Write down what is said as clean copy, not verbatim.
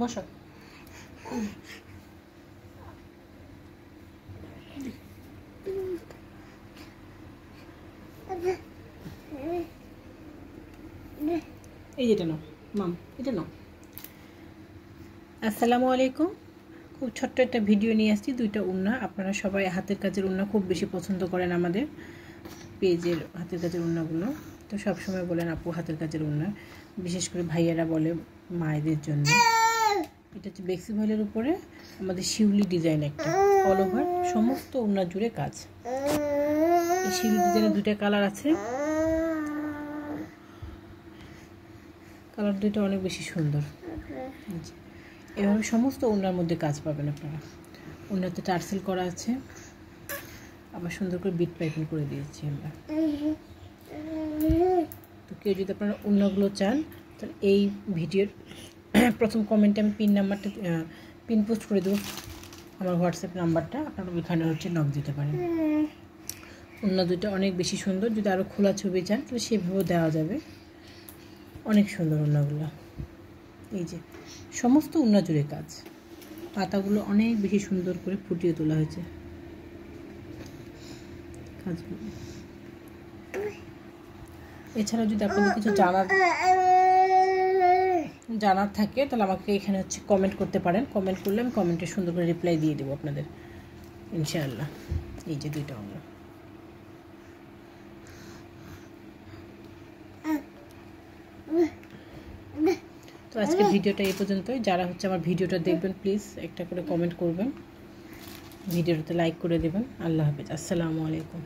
বসো। এই যেটা নাও মাম, এটা নাও। আসসালামু আলাইকুম। খুব ছোট্ট একটা ভিডিও নিয়ে আসছি, দুইটা উন্না। আপনারা সবাই হাতের কাজের উন্না খুব বেশি পছন্দ করেন আমাদের পেজের হাতের কাজের উন্নাগুলো। তো সবসময় বলেন আপু হাতের কাজের উন্না, বিশেষ করে ভাইয়ারা বলে মায়েদের জন্য। এটা হচ্ছে বেক্সি ভয়েলের উপরে আমাদের শিউলি ডিজাইন, একটা অল ওভার সমস্ত উন্না জুড়ে কাজ। এই শিউলি ডিজাইনের দুইটা কালার আছে, কালার দুইটা অনেক বেশি সুন্দর। এভাবে সমস্ত উন্নার মধ্যে কাজ পাবেন আপনারা। উন্নাতে টার্সেল করা আছে, আবার সুন্দর করে বিট পাইপিং করে দিয়েছি আমরা। তো কেউ যদি আপনারা উন্নাগুলো চান, তাহলে এই ভিডিওর প্রথম কমেন্টে আমি পিন পোস্ট করে দেবো আমার হোয়াটসঅ্যাপ নাম্বারটা, আপনারা ওইখানে নক দিতে পারেন। উন্না দুইটা অনেক বেশি সুন্দর, যদি আরও খোলা ছবি চান তাহলে সেভাবেও দেওয়া যাবে। অনেক সুন্দর উন্নাগুলো। এই যে সমস্ত উন্না জুড়ে কাজ, পাতাগুলো অনেক বেশি সুন্দর করে ফুটিয়ে তোলা হয়েছে কাজগুলো। এছাড়া যদি আপনাদের কিছু জানার থাকে তাহলে আমাকে এখানে কমেন্ট করতে পারেন। কমেন্ট করলে আমি কমেন্টে সুন্দর করে রিপ্লাই দিয়ে দেবো আপনাদের ইনশাআল্লাহ। এই যে দুইটা উন্না। তো আজকে ভিডিওটা এই পর্যন্তই। যারা আমার ভিডিওটা দেখবেন প্লিজ একটা করে কমেন্ট করবেন, ভিডিওটাতে লাইক করে দেবেন। আল্লাহ হাফেজ, আসসালামু আলাইকুম।